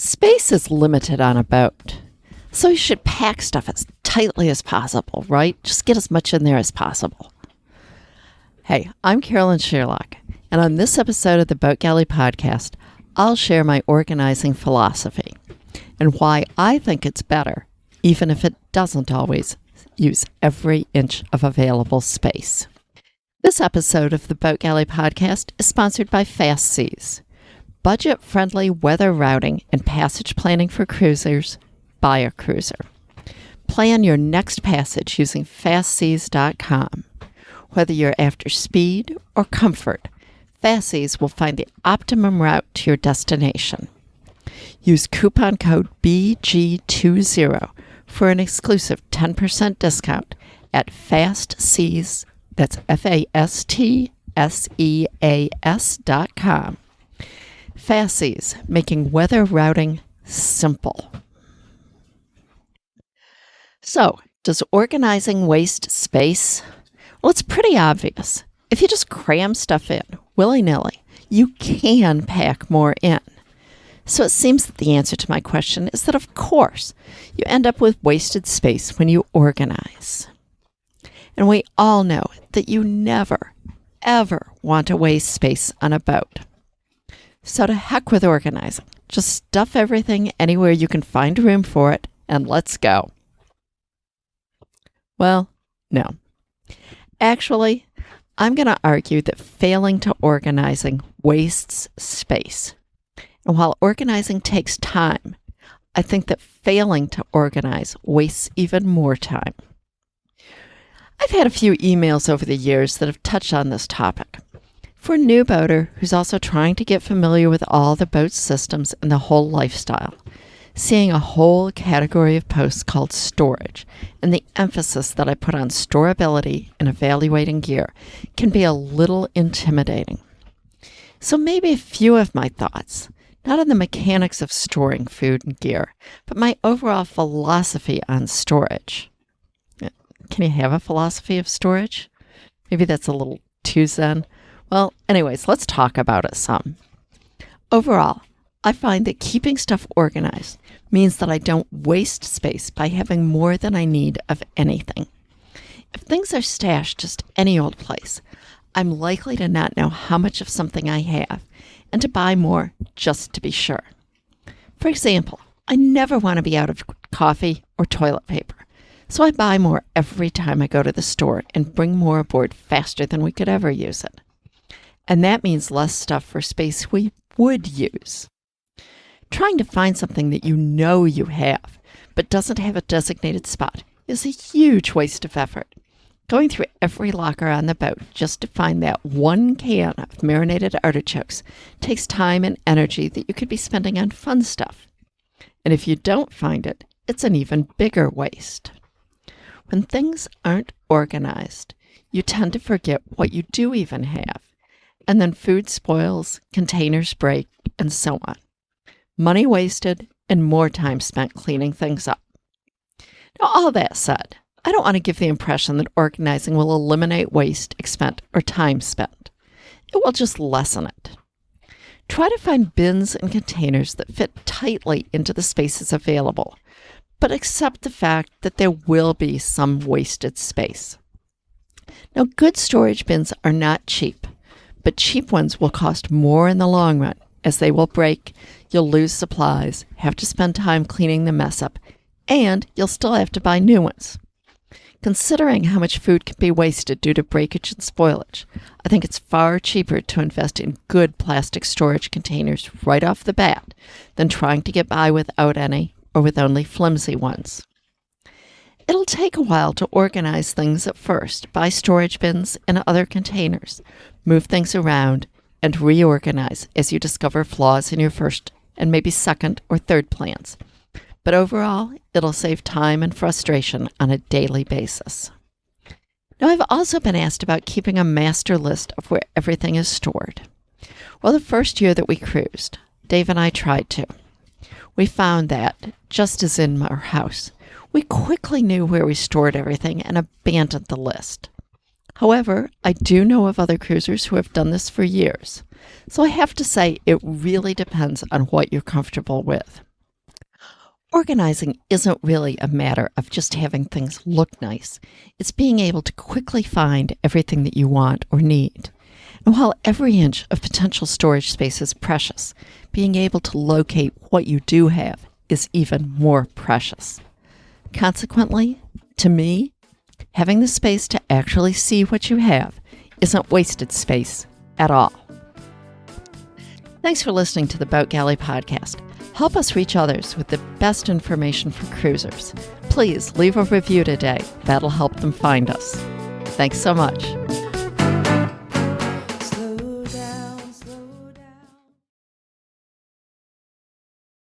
Space is limited on a boat, so you should pack stuff as tightly as possible, right? Just get as much in there as possible. Hey, I'm Carolyn Sherlock, and on this episode of the Boat Galley Podcast, I'll share my organizing philosophy and why I think it's better, even if it doesn't always use every inch of available space. This episode of the Boat Galley Podcast is sponsored by Fast Seas. Budget-friendly weather routing and passage planning for cruisers by a cruiser. Plan your next passage using fastseas.com. Whether you're after speed or comfort, Fast Seas will find the optimum route to your destination. Use coupon code BG20 for an exclusive 10% discount at FastSeas, that's FastSeas.com. Fast Seas, making weather routing simple. So, does organizing waste space? Well, it's pretty obvious. If you just cram stuff in willy-nilly, you can pack more in. So it seems that the answer to my question is that, of course, you end up with wasted space when you organize. And we all know that you never, ever want to waste space on a boat. So to heck with organizing. Just stuff everything anywhere you can find room for it, and let's go. Well, no. Actually, I'm going to argue that failing to organizing wastes space. And while organizing takes time, I think that failing to organize wastes even more time. I've had a few emails over the years that have touched on this topic. For a new boater who's also trying to get familiar with all the boat systems and the whole lifestyle, seeing a whole category of posts called storage and the emphasis that I put on storability in evaluating gear can be a little intimidating. So maybe a few of my thoughts, not on the mechanics of storing food and gear, but my overall philosophy on storage. Can you have a philosophy of storage? Maybe that's a little too zen. Well, anyways, let's talk about it some. Overall, I find that keeping stuff organized means that I don't waste space by having more than I need of anything. If things are stashed just any old place, I'm likely to not know how much of something I have and to buy more just to be sure. For example, I never want to be out of coffee or toilet paper, so I buy more every time I go to the store and bring more aboard faster than we could ever use it. And that means less stuff for space we would use. Trying to find something that you know you have, but doesn't have a designated spot, is a huge waste of effort. Going through every locker on the boat just to find that one can of marinated artichokes takes time and energy that you could be spending on fun stuff. And if you don't find it, it's an even bigger waste. When things aren't organized, you tend to forget what you do even have. And then food spoils, containers break, and so on. Money wasted, and more time spent cleaning things up. Now, all that said, I don't want to give the impression that organizing will eliminate waste, expense, or time spent. It will just lessen it. Try to find bins and containers that fit tightly into the spaces available, but accept the fact that there will be some wasted space. Now, good storage bins are not cheap. But cheap ones will cost more in the long run, as they will break, you'll lose supplies, have to spend time cleaning the mess up, and you'll still have to buy new ones. Considering how much food can be wasted due to breakage and spoilage, I think it's far cheaper to invest in good plastic storage containers right off the bat than trying to get by without any or with only flimsy ones. It'll take a while to organize things at first, buy storage bins and other containers, move things around, and reorganize as you discover flaws in your first and maybe second or third plans. But overall, it'll save time and frustration on a daily basis. Now, I've also been asked about keeping a master list of where everything is stored. Well, the first year that we cruised, Dave and I tried to. We found that, just as in our house, we quickly knew where we stored everything and abandoned the list. However, I do know of other cruisers who have done this for years, so I have to say it really depends on what you're comfortable with. Organizing isn't really a matter of just having things look nice. It's being able to quickly find everything that you want or need. And while every inch of potential storage space is precious, being able to locate what you do have is even more precious. Consequently, to me, having the space to actually see what you have isn't wasted space at all. Thanks for listening to the Boat Galley Podcast. Help us reach others with the best information for cruisers. Please leave a review today. That'll help them find us. Thanks so much.